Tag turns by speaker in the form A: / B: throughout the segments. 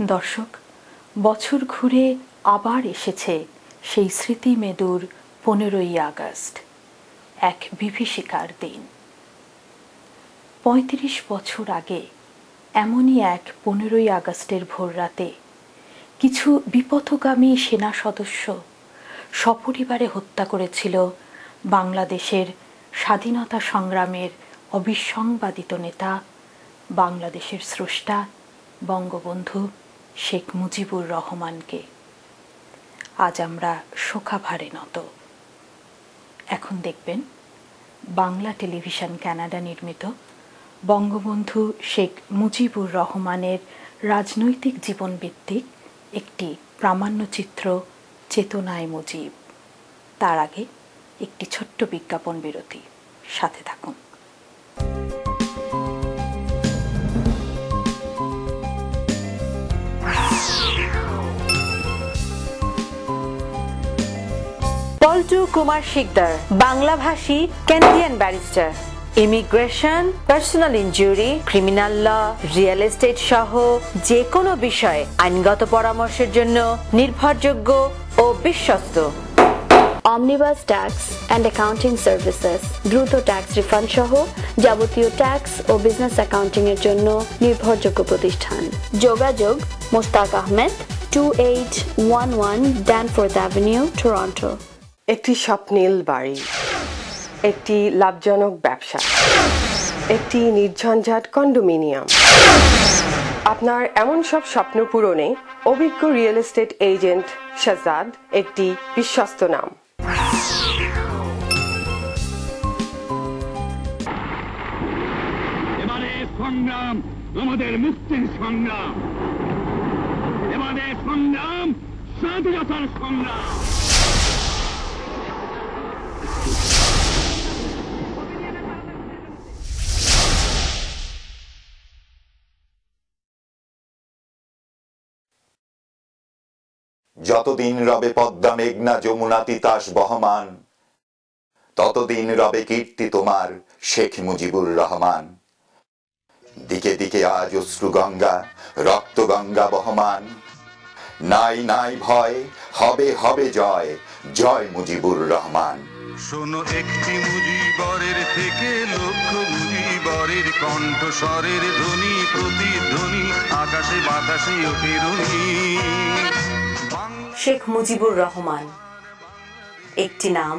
A: দর্শক, বছর ঘুরে আবার এসেছে সেই স্মৃতি মেদুর 15ই আগস্ট, এক বিভীষিকার দিন। ৩৫ বছর আগে এমনই এক 15ই আগস্টের ভোররাতে কিছু বিপথগামী সেনা সদস্য সপরিবারে হত্যা করেছিল বাংলাদেশের স্বাধীনতা সংগ্রামের অবিসংবাদিত নেতা, বাংলাদেশের স্রষ্টা বঙ্গবন্ধু শেখ মুজিবুর রহমানকে। আজ আমরা শোকাভারে নত। এখন দেখবেন বাংলা টেলিভিশন কানাডা নির্মিত বঙ্গবন্ধু শেখ মুজিবুর রহমানের রাজনৈতিক জীবনভিত্তিক একটি প্রামাণ্যচিত্র চেতনায় মুজিব। তার আগে একটি ছোট্ট বিজ্ঞাপন বিরতি, সাথে থাকুন।
B: পল্টু কুমার শিকদার, বাংলাভাষী Canadian barrister, immigration, personal injury, criminal law, real estate সহ যে কোনো বিষয়ে আইনগত পরামর্শের জন্য নির্ভরযোগ্য ও বিশ্বস্ত।
C: Omnibus tax and accounting services, দ্রুত ট্যাক্স রিফান্ড সহ যাবতীয় ট্যাক্স ও বিজনেস অ্যাকাউন্টিং এর জন্য নির্ভরযোগ্য প্রতিষ্ঠান। যোগাযোগ Mostaq Ahmed, 2811 Danforth avenue, Toronto.
D: একটি স্বপ্নীল বাড়ি, একটি লাভজনক ব্যবসা, একটি নির্ঝঞ্ঝাট কন্ডোমিনিয়াম। আপনার এমন সব স্বপ্ন পূরণে অভিজ্ঞ রিয়েল এস্টেট এজেন্ট শাহজাদ একটি বিশ্বস্ত নাম।
E: এবারে সংগ্রাম আমাদের মুক্তির সংগ্রাম, এবারে সংগ্রাম স্বাধীনতার সংগ্রাম।
F: যতদিন রবে পদ্মা মেঘনা যমুনা তিতাস বহমান, ততদিন রবে কীর্তি তোমার শেখ মুজিবুর রহমান। দিকে দিকে আজ অশ্রু গঙ্গা, রক্ত গঙ্গা বহমান। নাই নাই ভয়, হবে হবে জয়, জয় মুজিবুর রহমান।
G: শোনো একটি মুজিবরের থেকে লক্ষ মুজিবরের কণ্ঠস্বরের ধ্বনি, প্রতিধ্বনি আকাশে বাতাসে ওঠে রুনি।
B: শেখ মুজিবুর রহমান একটি নাম,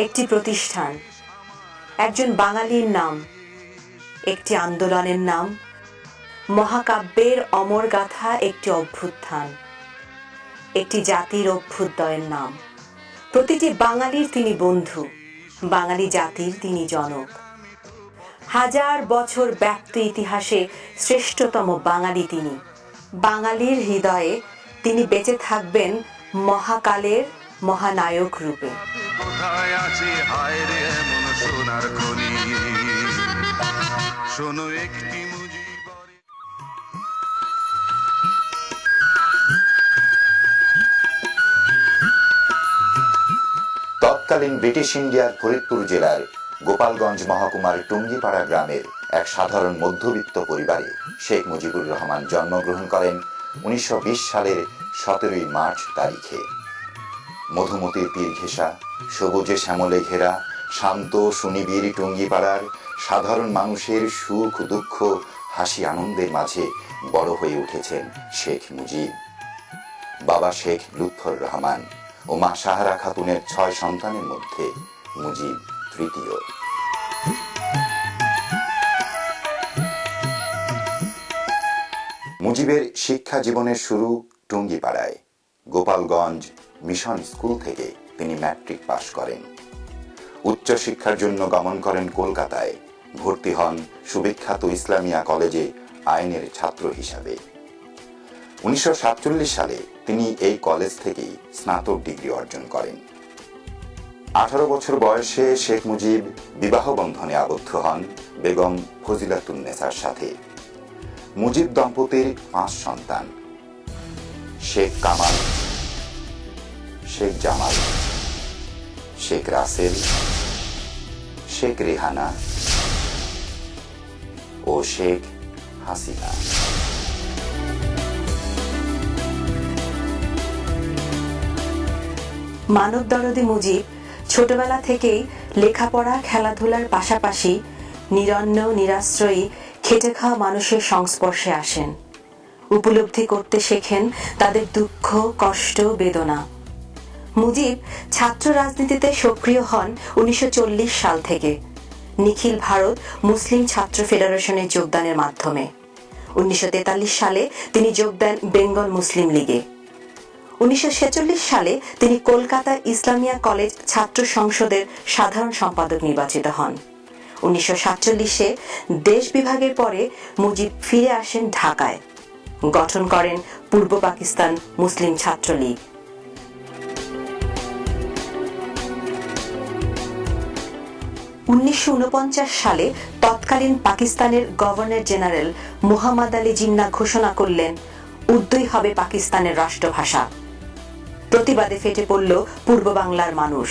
B: একটি প্রতিষ্ঠান, একজন বাঙালির নাম, একটি আন্দোলনের নাম, মহাকাব্যের অমর গাথা একটি অভ্যুত্থান, একটি জাতির অভ্যুদয়ের নাম। প্রতিটি বাঙালির তিনি বন্ধু, বাঙালি জাতির তিনি জনক। হাজার বছর ব্যাপ্ত ইতিহাসে শ্রেষ্ঠতম বাঙালি তিনি। বাঙালির হৃদয়ে তিনি বেঁচে থাকবেন মহাকালের মহানায়ক রূপে।
G: কোথায় আছে হায় রে এমন সোনার খনি, শোনো একটি মুজিবরের।
F: তৎকালীন ব্রিটিশ ইন্ডিয়ার ফরিদপুর জেলার গোপালগঞ্জ মহকুমার টুঙ্গিপাড়া গ্রামের এক সাধারণ মধ্যবিত্ত পরিবারে শেখ মুজিবুর রহমান জন্মগ্রহণ করেন 1920 সালের 17ই মার্চ তারিখে। মধুমতির তীর ঘেঁষা, সবুজে শ্যামলে ঘেরা, শান্ত সুনিবিড় টুঙ্গিপাড়ার সাধারণ মানুষের সুখ দুঃখ হাসি আনন্দের মাঝে বড় হয়ে উঠেছেন শেখ মুজিব। বাবা শেখ লুৎফর রহমান ও মা সাহারা খাতুনের 6 সন্তানের মধ্যে মুজিব তৃতীয়। মুজিবের শিক্ষা জীবনের শুরু টুঙ্গিপাড়ায়। গোপালগঞ্জ মিশন স্কুল থেকে তিনি ম্যাট্রিক পাশ করেন। উচ্চশিক্ষার জন্য গমন করেন কলকাতায়। ভর্তি হন সুবিখ্যাত ইসলামিয়া কলেজে আইনের ছাত্র হিসাবে। 1947 সালে তিনি এই কলেজ থেকেই স্নাতক ডিগ্রি অর্জন করেন। 18 বছর বয়সে শেখ মুজিব বিবাহ বন্ধনে আবদ্ধ হন বেগম ফজিলাতুন্নেসার সাথে। মুজিব দম্পতির 5 সন্তান: শেখ কামাল, শেখ জামাল, শেখ রাসেল, শেখ রেহানা ও শেখ হাসিনা।
B: মানবদরদী মুজিব ছোটবেলা থেকেই লেখাপড়া খেলাধুলার পাশাপাশি নিরন্ন নিরাশ্রয়ী খেটে খাওয়া মানুষের সংস্পর্শে আসেন, উপলব্ধি করতে শেখেন তাদের দুঃখ কষ্ট বেদনা। মুজিব ছাত্র রাজনীতিতে সক্রিয় হন 1940 সাল থেকে নিখিল ভারত মুসলিম ছাত্র ফেডারেশনে যোগদানের মাধ্যমে। 1943 সালে তিনি যোগ দেন বেঙ্গল মুসলিম লীগে। 1946 সালে তিনি কলকাতা ইসলামিয়া কলেজ ছাত্র সংসদের সাধারণ সম্পাদক নির্বাচিত হন। 1947-এ দেশ বিভাগের পরে মুজিব ফিরে আসেন ঢাকায়, গঠন করেন পূর্ব পাকিস্তান মুসলিম ছাত্রলীগ। 1949 সালে তৎকালীন পাকিস্তানের গভর্নর জেনারেল মুহাম্মদ আলী জিন্নাহ ঘোষণা করলেন উর্দুই হবে পাকিস্তানের রাষ্ট্রভাষা। প্রতিবাদে ফেটে পড়ল পূর্ব বাংলার মানুষ।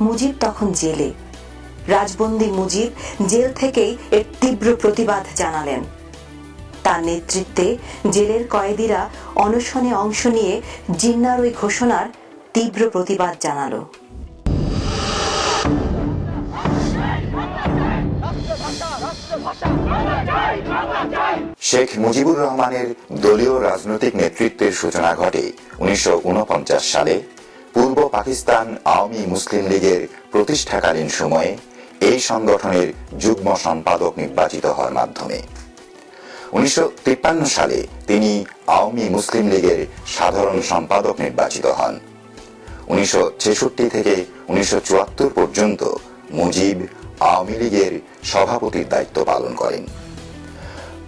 B: মুজিব তখন জেলে। রাজবন্দী মুজিব জেল থেকেই এর তীব্র প্রতিবাদ জানালেন। তার নেতৃত্বে জেলের কয়েদিরা অনশনে অংশ নিয়ে জিন্নাহর ওই ঘোষণার তীব্র প্রতিবাদ জানালো।
F: শেখ মুজিবুর রহমানের দলীয় রাজনৈতিক নেতৃত্বের সূচনা ঘটে 1949 সালে পূর্ব পাকিস্তান আওয়ামী মুসলিম লীগের প্রতিষ্ঠাকালীন সময়ে এই সংগঠনের যুগ্ম সম্পাদক নির্বাচিত হওয়ার মাধ্যমে। 1953 সালে তিনি আওয়ামী মুসলিম লীগের সাধারণ সম্পাদক নির্বাচিত হন। 1966 থেকে 1974 পর্যন্ত মুজিব আওয়ামী লীগের সভাপতির দায়িত্ব পালন করেন।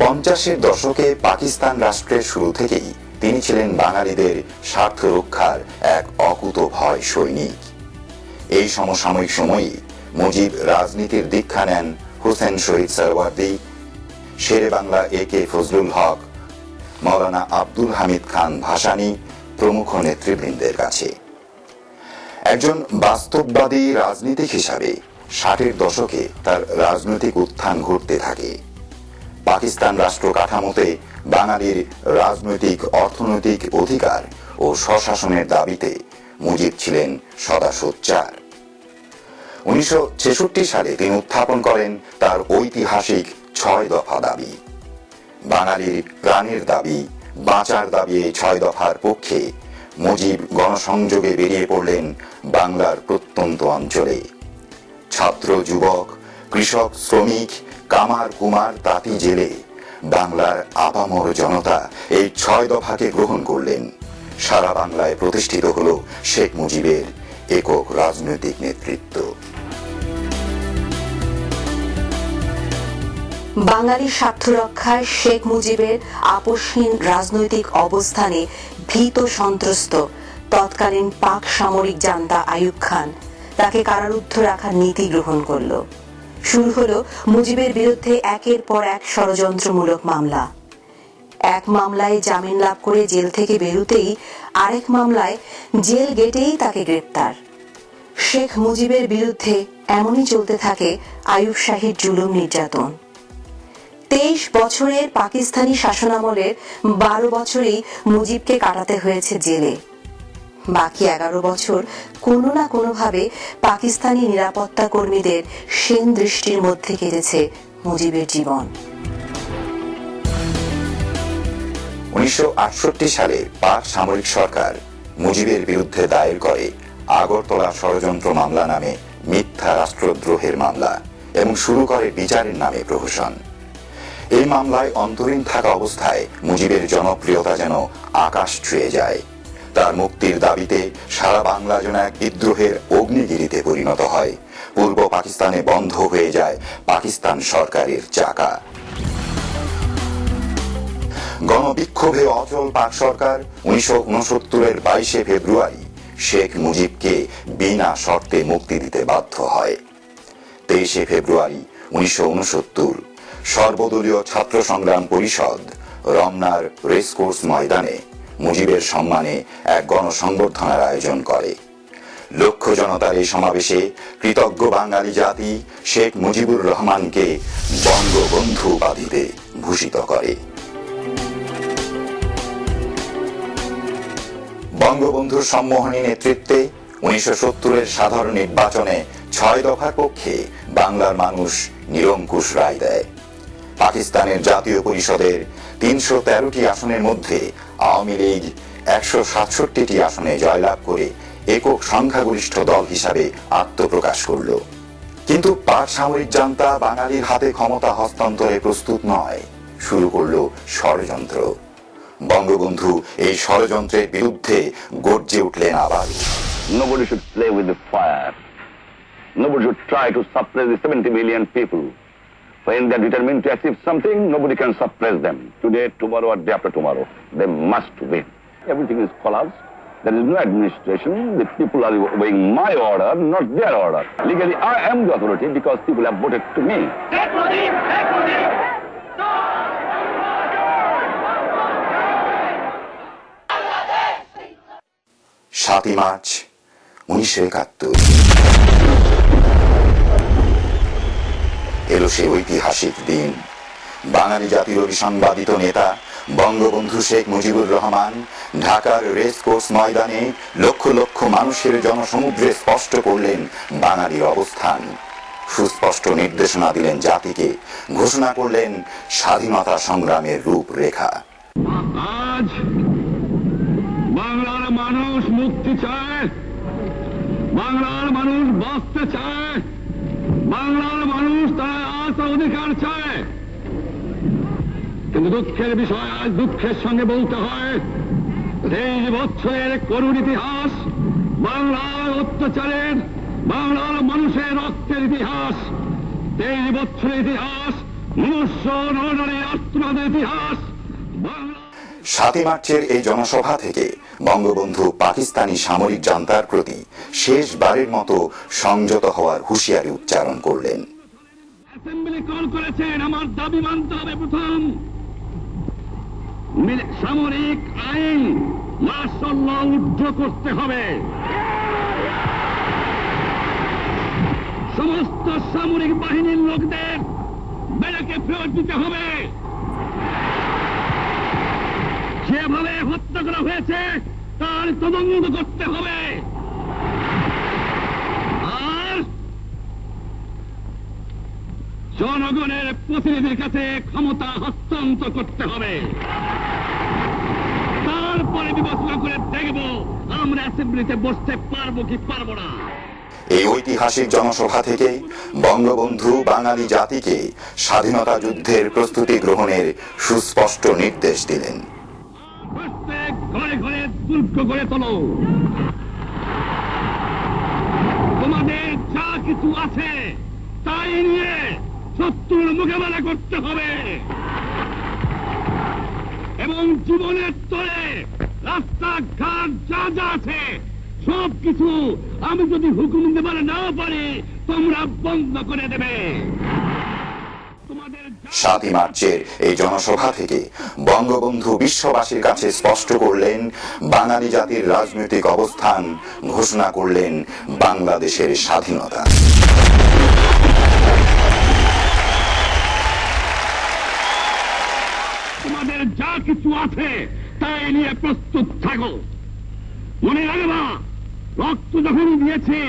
F: 50-এর দশকে পাকিস্তান রাষ্ট্রের শুরু থেকেই তিনি ছিলেন বাঙালিদের স্বার্থ রক্ষার এক অকুতোভয় সৈনিক। এই সমসাময়িক সময়ে মুজিব রাজনীতির দীক্ষা নেন হোসেন শহীদ সোহরাওয়ার্দী, শেরে বাংলা একে ফজলুল হক, মাওলানা আব্দুল হামিদ খান ভাসানী প্রমুখ নেতৃবৃন্দের কাছে। একজন বাস্তববাদী রাজনীতিক হিসাবে 60-এর দশকে তার রাজনৈতিক উত্থান ঘটতে থাকে। পাকিস্তান রাষ্ট্র কাঠামোতে বাঙালির রাজনৈতিক অর্থনৈতিক অধিকার ও স্বশাসনের দাবিতে মুজিব ছিলেন সদা সোচ্চার। 1966 সালে তিনি উত্থাপন করেন তার ঐতিহাসিক 6 দফা দাবি। বাঙালির প্রাণের দাবি, বাঁচার দাবি এই 6 দফার পক্ষে মুজিব গণসংযোগে বেরিয়ে পড়লেন বাংলার প্রত্যন্ত অঞ্চলে। ছাত্র যুবক, কৃষক শ্রমিক, কামার কুমার তাঁতি জেলে বাংলার আপামর জনতা এই 6 দফাকে গ্রহণ করলেন। সারা বাংলায় প্রতিষ্ঠিত হল শেখ মুজিবের একক রাজনৈতিক নেতৃত্ব।
B: বাঙালির স্বার্থ রক্ষায় শেখ মুজিবের আপোষহীন রাজনৈতিক অবস্থানে ভীত সন্ত্রস্ত তৎকালীন পাক সামরিক জান্তা আইয়ুব খান তাকে কারারুদ্ধ রাখার নীতি গ্রহণ করল। শুরু হলো মুজিবের বিরুদ্ধে একের পর এক ষড়যন্ত্রমূলক মামলা। এক মামলায় জামিন লাভ করে জেল থেকে বেরোতেই আরেক মামলায় জেল গেটেই তাকে গ্রেপ্তার। শেখ মুজিবের বিরুদ্ধে এমনই চলতে থাকে আইয়ুব শাহীর জুলুম নির্যাতন। 23 বছরের পাকিস্তানি শাসনামলের 12 বছরেই মুজিবকে কাটাতে হয়েছে জেলে। বাকি 11 বছর কোনো না কোনোভাবে পাকিস্তানি নিরাপত্তা কর্মীদের সেন দৃষ্টির মধ্যে কেটেছে মুজিবের জীবন।
F: 1968 সালে পাক সামরিক সরকার মুজিবের বিরুদ্ধে দায়ের করে আগরতলা ষড়যন্ত্র মামলা নামে মিথ্যা রাষ্ট্রদ্রোহের মামলা এবং শুরু করে বিচারের নামে প্রহসন। এই মামলায় অন্তরীণ থাকা অবস্থায় মুজিবের জনপ্রিয়তা যেন আকাশ ছুঁয়ে যায়। তার মুক্তির দাবিতে সারা বাংলা যেন এক বিদ্রোহের অগ্নিগিরিতে পরিণত হয়। পূর্ব পাকিস্তানে বন্ধ হয়ে যায় পাকিস্তান সরকারের চাকা। গণবিক্ষোভে অচল পাক সরকার 1969-এর 22 ফেব্রুয়ারি শেখ মুজিবকে বিনা শর্তে মুক্তি দিতে বাধ্য হয়। 23 ফেব্রুয়ারি 1969 সর্বদলীয় ছাত্র সংগ্রাম পরিষদ রমনার রেসকোর্স ময়দানে মুজিবের সম্মানে এক গণসংবর্ধনার আয়োজন করে। লক্ষ জনতার এই সমাবেশে কৃতজ্ঞ বাঙালি জাতি শেখ মুজিবুর রহমানকে বঙ্গবন্ধু উপাধিতে ভূষিত করে। বঙ্গবন্ধুর সম্মোহনী নেতৃত্বে 1970-এর সাধারণ নির্বাচনে 6 দফার পক্ষে বাংলার মানুষ নিরঙ্কুশ রায় দেয়। পাকিস্তানের জাতীয় পরিষদের 313টি আসনের মধ্যে আওয়ামী লীগ 167টি আসনে জয়লাভ করে একক সংখ্যাগরিষ্ঠ দল হিসাবে আত্মপ্রকাশ করল। কিন্তু পাক সামরিক জান্তা বাঙালির হাতে ক্ষমতা হস্তান্তরে প্রস্তুত নয়, শুরু করল ষড়যন্ত্র। বঙ্গবন্ধু এই ষড়যন্ত্রের বিরুদ্ধে গর্জে উঠলেন আবার।
E: Nobody should play with the fire. Nobody should try to suppress the 70 million people. When they are determined to achieve something, nobody can suppress them. Today, tomorrow, or day after tomorrow, they must win. Everything is collapsed. There is no administration. The people are obeying my order, not their order. Legally, I am the authority because people have voted to me.
F: 7 March 1971 এলো সে ঐতিহাসিক দিন। বাঙালি জাতির অভিসংবাদিত নেতা বঙ্গবন্ধু শেখ মুজিবুর রহমান ঢাকার racecourse ময়দানে লক্ষ লক্ষ মানুষের জনসমুদ্রে স্পষ্ট করলেন বাঙালির অবস্থান। সুস্পষ্ট নির্দেশনা দিলেন জাতিকে, ঘোষণা করলেন স্বাধীনতা সংগ্রামের রূপরেখা।
E: আজ বাংলার মানুষ মুক্তি চায়, বাংলার মানুষ বাঁচতে চায়, বাংলার মানুষ তার আশা অধিকার চায়। কিন্তু দুঃখের বিষয়, আজ দুঃখের সঙ্গে বলতে হয় 23 বছরের করুণ ইতিহাস, বাংলার অত্যাচারের, বাংলার মানুষের রক্তের ইতিহাস, 23 বছরের ইতিহাস, মনুষ্য নরনারীর আত্মনাদের ইতিহাস।
F: 7 মার্চের এই জনসভা থেকে বঙ্গবন্ধু পাকিস্তানি সামরিক জান্তার প্রতি শেষবারের মতো সংযত হওয়ার হুঁশিয়ারি উচ্চারণ করলেন।
E: অ্যাসেম্বলি কল করেছেন, আমার দাবি মানতে হবে। প্রথম, সামরিক আইন মার্শাল ল উদ্ধ করতে হবে। সমস্ত সামরিক বাহিনীর লোকদের ব্যারাকে ফেরত দিতে হবে। যেভাবে হত্যা করা হয়েছে তার তদন্ত করতে হবে। আর জনগণের প্রতিনিধির কাছে ক্ষমতা হস্তান্তর করতে হবে। তারপরে বিবেচনা করে দেখব আমরা অ্যাসেম্বলিতে বসতে পারবো কি পারবো না।
F: এই ঐতিহাসিক জনসভা থেকে বঙ্গবন্ধু বাঙালি জাতিকে স্বাধীনতা যুদ্ধের প্রস্তুতি গ্রহণের সুস্পষ্ট নির্দেশ দিলেন।
E: প্রত্যেক ঘরে ঘরে দুর্গ গড়ে তোলো। তোমাদের যা কিছু আছে তাই নিয়ে শত্রুর মোকাবেলা করতে হবে এবং জীবনের তরে রাস্তাঘাট যা যা আছে সবকিছু আমি যদি হুকুম দেবার না পারি তোমরা বন্ধ করে দেবে।
F: 7 মার্চের এই জনসভা থেকে বঙ্গবন্ধু বিশ্ববাসীর কাছে স্পষ্ট করলেন বাঙালি জাতির রাজনৈতিক অবস্থান, ঘোষণা করলেন বাংলাদেশের স্বাধীনতা।
E: তোমাদের যা কিছু আছে তাই নিয়ে প্রস্তুত থাকো। মনে রাখবা, রক্ত যখন দিয়েছি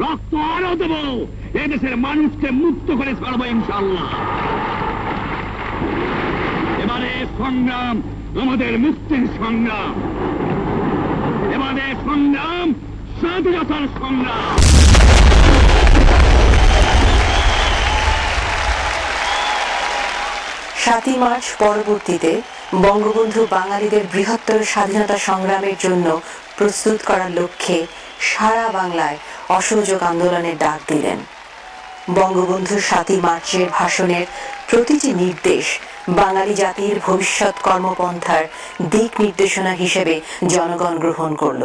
E: রক্ত আরো দেব, এদেশের মানুষকে মুক্ত করে ছাড়বো ইনশাআল্লাহ। এবারে সংগ্রাম আমাদের মুক্তির সংগ্রাম, এবারে সংগ্রাম স্বাধীনতার সংগ্রাম।
B: 7 মার্চ পরবর্তীতে বঙ্গবন্ধু বাঙালিদের বৃহত্তর স্বাধীনতা সংগ্রামের জন্য প্রস্তুত করার লক্ষ্যে সারা বাংলায় অসহযোগ আন্দোলনের ডাক দিলেন। বঙ্গবন্ধু 7 মার্চের ভাষণের প্রতিটি নির্দেশ বাঙালি জাতির ভবিষ্যৎ কর্মপন্থার দিক নির্দেশনা হিসেবে জনগণ গ্রহণ করল।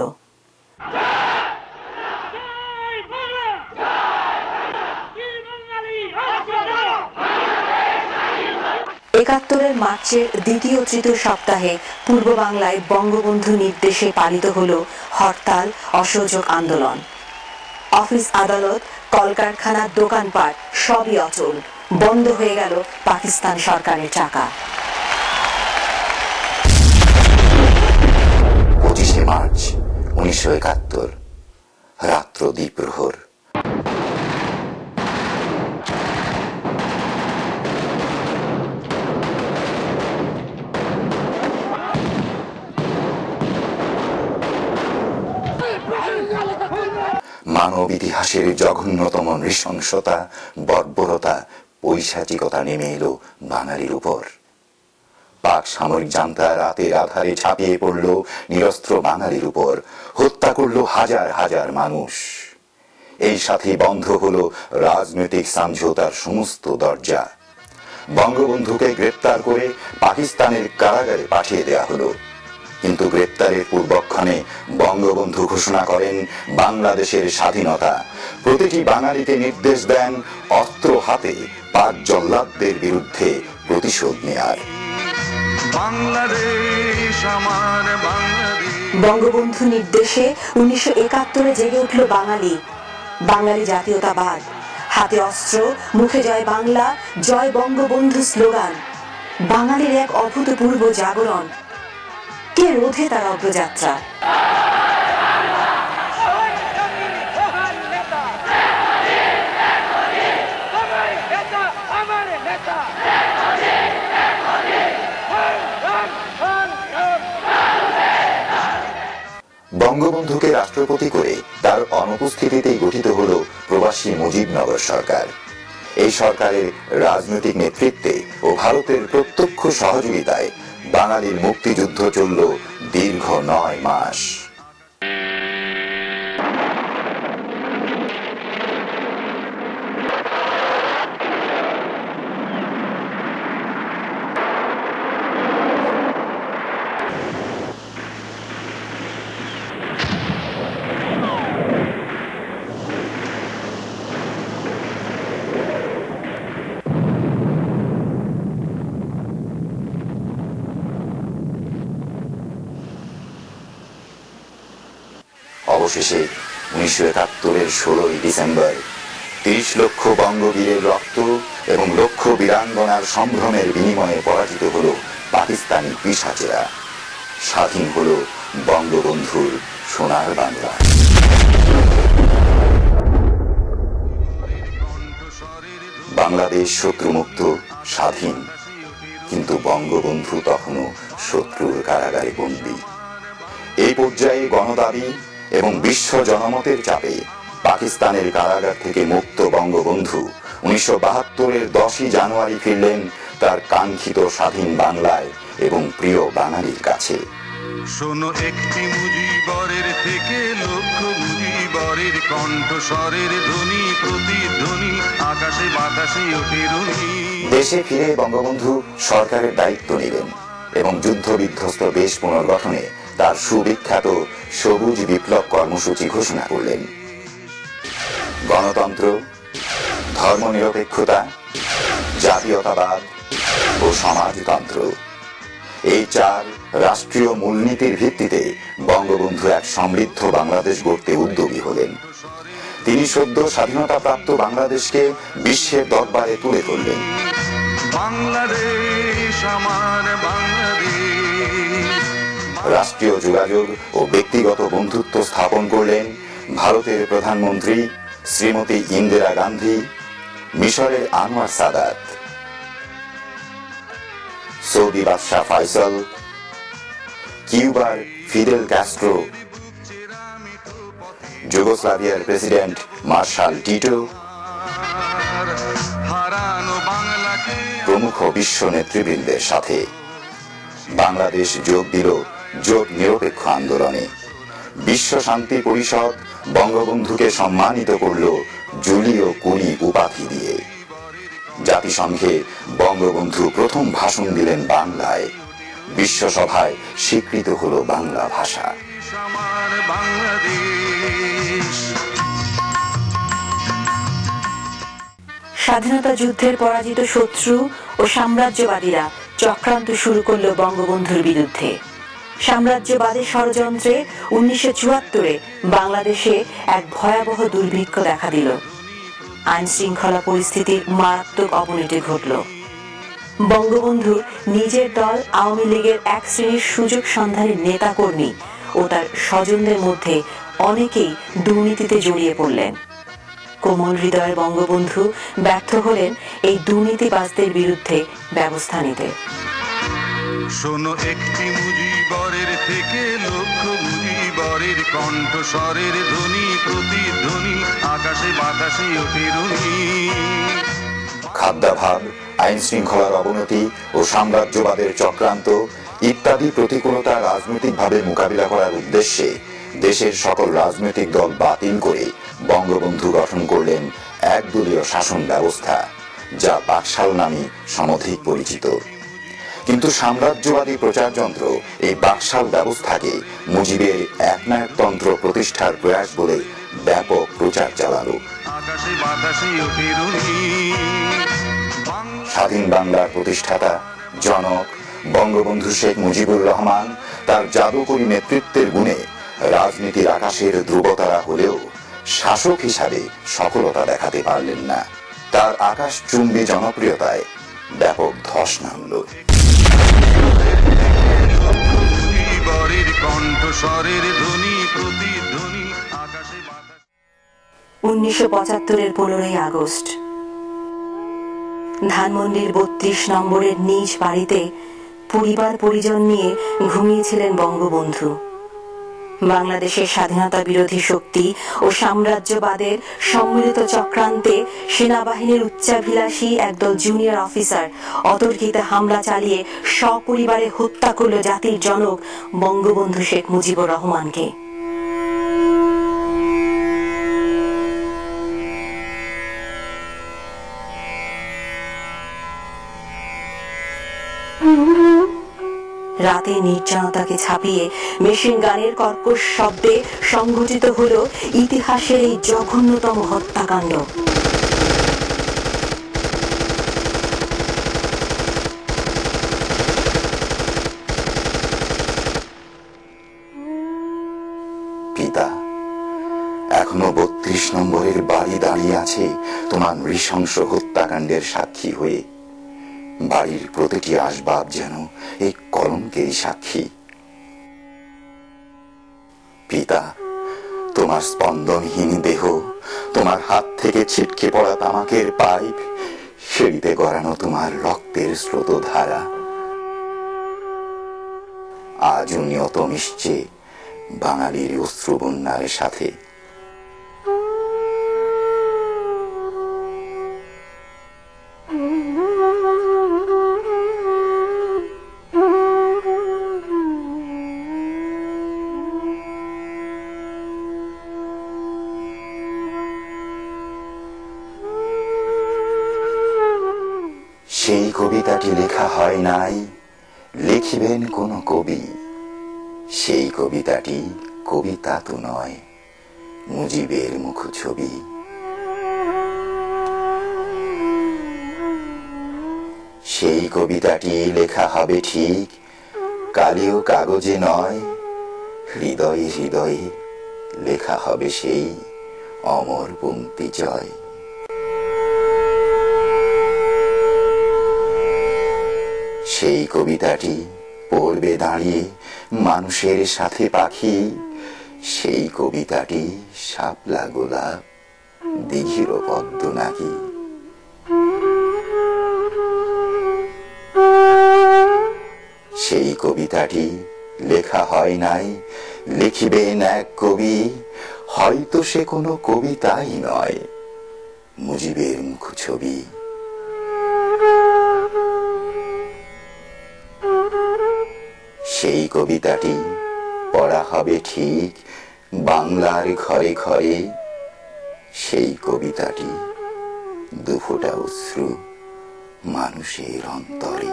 B: 71-এর মার্চের দ্বিতীয় তৃতীয় সপ্তাহে পূর্ব বাংলায় বঙ্গবন্ধু নির্দেশে পালিত হল হরতাল, অসহযোগ আন্দোলন। অফিস আদালত, কলকারখানা, দোকানপাট সবই অচল, বন্ধ হয়ে গেল পাকিস্তান সরকারের টাকা।
F: 25 মার্চ 1971 রাত্র দ্বিপ্রহর। মানব ইতিহাসের জঘন্যতম নৃশংসতা, বর্বরতা, পৈশাচিকতা নেমে এলো বাঙালির উপর। পাক সামরিক জান্তা রাতের আধারে ঝাঁপিয়ে পড়ল নিরস্ত্র বাঙালির উপর, হত্যা করল হাজার হাজার মানুষ। এই সাথে বন্ধ হলো রাজনৈতিক সমঝোতার সমস্ত দরজা। বঙ্গবন্ধুকে গ্রেপ্তার করে পাকিস্তানের কারাগারে পাঠিয়ে দেয়া হলো। কিন্তু গ্রেপ্তারের পূর্বক্ষণে বঙ্গবন্ধু ঘোষণা করেন বাংলাদেশের স্বাধীনতা। প্রতিটি বাঙালিকে নির্দেশ দেন অস্ত্র হাতে পাক জল্লাদদের বিরুদ্ধে প্রতিশোধ নেয়ার।
B: বঙ্গবন্ধু নির্দেশে 1971 জেগে উঠল বাঙালি। বাঙালি জাতীয়তাবাদ, হাতে অস্ত্র, মুখে জয় বাংলা, জয় বঙ্গবন্ধু স্লোগান। বাঙালির এক অভূতপূর্ব জাগরণ। কে রোধে তার অগ্রযাত্রা?
F: বঙ্গবন্ধুকে রাষ্ট্রপতি করে তার অনুপস্থিতিতেই গঠিত হল প্রবাসী মুজিবনগর সরকার। এই সরকারের রাজনৈতিক নেতৃত্বে ও ভারতের প্রত্যক্ষ সহযোগিতায় বাঙালির মুক্তিযুদ্ধ চলল দীর্ঘ 9 মাস। অবশেষে 1971 16 ডিসেম্বর 30 লক্ষ বঙ্গবীরের রক্ত এবং লক্ষ বীরাঙ্গনার সম্ভ্রমের বিনিময়ে পরাজিত হল পাকিস্তানি পিশাচেরা। স্বাধীন হল বঙ্গবন্ধুর সোনার বাংলা। বাংলাদেশ শত্রুমুক্ত, স্বাধীন, কিন্তু বঙ্গবন্ধু তখনও শত্রুর কারাগারে বন্দী। এই পর্যায়ে গণদাবি এবং বিশ্ব জনমতের চাপে পাকিস্তানের কারাগার থেকে মুক্ত বঙ্গবন্ধু 1972 10 জানুয়ারি ফিরলেন তার কাঙ্ক্ষিত স্বাধীন বাংলায় এবং প্রিয় বাঙালির কাছে।
G: শোনো একটি মুজিবরের থেকে লক্ষ মুজিবরের কণ্ঠস্বরের ধ্বনি, প্রতিধ্বনি আকাশে বাতাসে ওঠে রুনি।
F: দেশে ফিরে বঙ্গবন্ধু সরকারের দায়িত্ব নিলেন এবং যুদ্ধ বিধ্বস্ত দেশ পুনর্গঠনে তার সুবিখ্যাত সবুজ বিপ্লব কর্মসূচি ঘোষণা করলেন। গণতন্ত্র, ধর্মনিরপেক্ষতা, জাতীয়তাবাদ ও সমাজতন্ত্র, এই 4 রাষ্ট্রীয় মূলনীতির ভিত্তিতে বঙ্গবন্ধু এক সমৃদ্ধ বাংলাদেশ গড়তে উদ্যোগী হলেন। তিনি সদ্য স্বাধীনতাপ্রাপ্ত বাংলাদেশকে বিশ্বের দরবারে তুলে ধরলেন।
G: বাংলাদেশ আমার বাংলাদেশ।
F: রাষ্ট্রীয় যোগাযোগ ও ব্যক্তিগত বন্ধুত্ব স্থাপন করলেন ভারতের প্রধানমন্ত্রী শ্রীমতী ইন্দিরা গান্ধী, মিশরের আনোয়ার সাদাত, সৌদি বাদশাহ ফয়সাল, কিউবার ফিদেল ক্যাস্ট্রো, যুগোস্লাভিয়ার প্রেসিডেন্ট মার্শাল টিটো প্রমুখ বিশ্ব নেতৃবৃন্দের সাথে। বাংলাদেশ যোগ দিল জোট নিরপেক্ষ আন্দোলনে। বিশ্ব শান্তি পরিষদ বঙ্গবন্ধুকে সম্মানিত করল জুলিও কুনি উপাধি দিয়ে। জাতিসংঘে বঙ্গবন্ধু প্রথম ভাষণ দিলেন বাংলায়। বিশ্বসভায় স্বীকৃত হল বাংলা ভাষা।
B: স্বাধীনতা যুদ্ধের পরাজিত শত্রু ও সাম্রাজ্যবাদীরা চক্রান্ত শুরু করল বঙ্গবন্ধুর বিরুদ্ধে। সাম্রাজ্যবাদের ষড়যন্ত্রে 1974 বাংলাদেশে এক ভয়াবহ দুর্ভিক্ষ দেখা দিল। আইন শৃঙ্খলা পরিস্থিতির মারাত্মক অবনতি ঘটল। বঙ্গবন্ধু নিজের দল আওয়ামী লীগের এক শ্রেণীর সুযোগ সন্ধানী নেতাকর্মী ও তার স্বজনদের মধ্যে অনেকেই দুর্নীতিতে জড়িয়ে পড়লেন। কোমল হৃদয়ের বঙ্গবন্ধু ব্যর্থ হলেন এই দুর্নীতিবাজদের বিরুদ্ধে ব্যবস্থা নিতে।
G: শোনো একটি মুজিবরের থেকে লক্ষ মুজিবরের কণ্ঠস্বরের ধ্বনি, প্রতিধ্বনি আকাশে বাতাসে ওঠে রুনি।
F: খাদ্যাভাব, আইন শৃঙ্খলার অবনতি ও সাম্রাজ্যবাদের চক্রান্ত ইত্যাদি প্রতিকূলতা রাজনৈতিকভাবে মোকাবিলা করার উদ্দেশ্যে দেশের সকল রাজনৈতিক দল বাতিল করে বঙ্গবন্ধু গঠন করলেন একদলীয় শাসন ব্যবস্থা, যা বাকশাল নামে সমধিক পরিচিত। কিন্তু সাম্রাজ্যবাদী প্রচারযন্ত্র এই বাকশাল ব্যবস্থাকে মুজিবের একনায়কতন্ত্র প্রতিষ্ঠার প্রয়াস বলে ব্যাপক প্রচার চালালো। স্বাধীন বাংলার প্রতিষ্ঠাতা জনক বঙ্গবন্ধু শেখ মুজিবুর রহমান তার জাদুকরী নেতৃত্বের গুণে রাজনীতির আকাশের ধ্রুবতারা হলেও শাসক হিসাবে সফলতা দেখাতে পারলেন না। তার আকাশচুম্বী জনপ্রিয়তায় ব্যাপক ধস নামল।
B: 1975-এর 15ই আগস্ট ধানমন্ডির 32 নম্বরের নিজ বাড়িতে পরিবার পরিজন নিয়ে ঘুমিয়েছিলেন বঙ্গবন্ধু। বাংলাদেশের স্বাধীনতা বিরোধী শক্তি ও সাম্রাজ্যবাদের সম্মিলিত চক্রান্তে সেনাবাহিনীর উচ্চাভিলাষী একদল জুনিয়র অফিসার অতর্কিতে হামলা চালিয়ে সপরিবারে হত্যা করল জাতির জনক বঙ্গবন্ধু শেখ মুজিবুর রহমানকে। রাতে নির্জনতাকে ছাপিয়ে মেশিন গানের কর্কশ শব্দে সংঘটিত হল ইতিহাসের এই জঘন্যতম হত্যাকাণ্ড।
F: পিতা, এখনো 32 নম্বরের বাড়ি দাঁড়িয়ে আছে তোমার নৃশংস হত্যাকাণ্ডের সাক্ষী হয়ে। বাড়ির প্রতিটি আসবাব যেন এই কলঙ্কেরই সাক্ষী। পিতা, তোমার স্পন্দনহীন দেহ, তোমার হাত থেকে ছিটকে পড়া তামাকের পাইপ, সিঁড়িতে গড়ানো তোমার রক্তের স্রোতধারা আজও নিয়ত মিশছে বাঙালির অশ্রুবন্যার সাথে। সেই কবিতাটি লেখা হয় নাই, লিখিবেন কোন কবি। সেই কবিতাটি কবিতা তো নয়, মুজিবের মুখছবি। সেই কবিতাটি লেখা হবে ঠিক, কালিও কাগজে নয়, হৃদয়ে হৃদয়ে লেখা হবে সেই অমর পংক্তি জয়। সেই কবিতাটি পড়বে দাঁড়িয়ে মানুষের সাথে পাখি। সেই কবিতাটি শাপলা গোলাপ, দিঘির পদ্ম নাকি। সেই কবিতাটি লেখা হয় নাই, লিখিবেন এক কবি। হয়তো সে কোনো কবিতাই নয়, মুজিবের মুখছবি। সেই কবিতাটি পড়া হবে ঠিক বাংলার ঘরে ঘরে। সেই কবিতাটি দুফোঁটা অশ্রু মানুষের অন্তরে।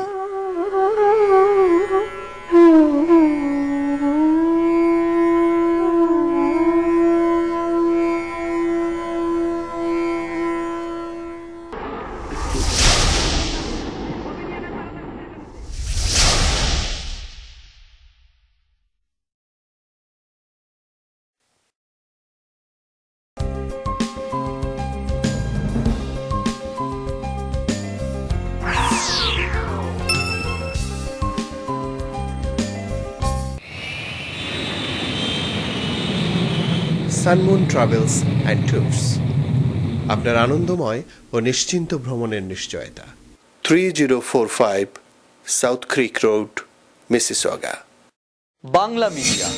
H: সানমুন ট্রাভেলস অ্যান্ড ট্যুরস, আপনার আনন্দময় ও নিশ্চিন্ত ভ্রমণের নিশ্চয়তা। 3045 South Creek Road, Mississauga.
I: Bangla media,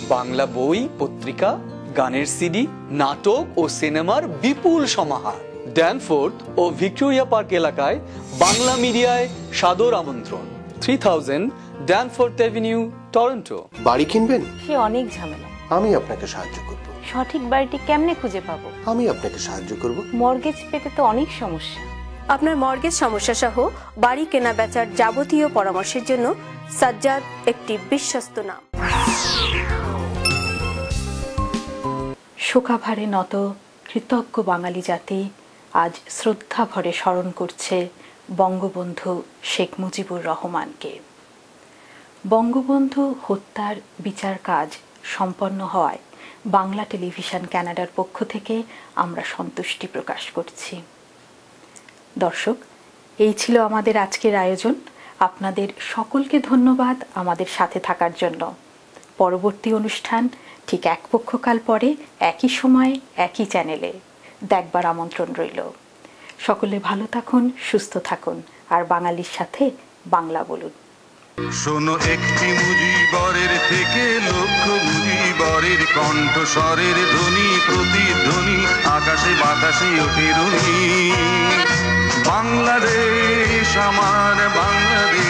I: Bangla বই, পত্রিকা, গানের সিডি, নাটক ও সিনেমার বিপুল সমাহার। ড্যানফোর্থ ও ভিক্টোরিয়া পার্ক এলাকায় বাংলা মিডিয়ায় সাদর আমন্ত্রণ। 3000 ড্যানফোর্থ এভিনিউ, টরন্টো।
H: বাড়ি কিনবেন?
J: সে অনেক ঝামেলা।
H: আমি আপনাকে সাহায্য করব।
J: সঠিক বাড়িটি কেমনে খুঁজে পাবো?
H: আমি আপনাকে সাহায্য করব।
J: মর্গেজ পেতে তো অনেক সমস্যা।
K: আপনার মর্গেজ সমস্যা সহ বাড়ি কেনা বেচার যাবতীয় পরামর্শের জন্য সাজ্জাদ একটি বিশ্বস্ত নাম।
A: শোকাভারে নত কৃতজ্ঞ বাঙালি জাতি আজ শ্রদ্ধা ভরে স্মরণ করছে বঙ্গবন্ধু শেখ মুজিবুর রহমানকে। বঙ্গবন্ধু হত্যার বিচার কাজ সম্পন্ন হওয়ায় বাংলা টেলিভিশন কানাডার পক্ষ থেকে আমরা সন্তুষ্টি প্রকাশ করছি। দর্শক, এই ছিল আমাদের আজকের আয়োজন। আপনাদের সকলকে ধন্যবাদ আমাদের সাথে থাকার জন্য। পরবর্তী অনুষ্ঠান ঠিক এক পক্ষকাল পরে একই সময়ে একই চ্যানেলে দেখবার আমন্ত্রণ রইল। সকলে ভালো থাকুন, সুস্থ থাকুন, আর বাঙালির সাথে বাংলা বলুন।
G: শোনো একটি মুজিবরের থেকে লক্ষ মুজিবরের কণ্ঠস্বরের ধ্বনি, প্রতিধ্বনি আকাশে বাতাসে ওঠে রুনি। বাংলাদেশ আমার বাংলাদেশ।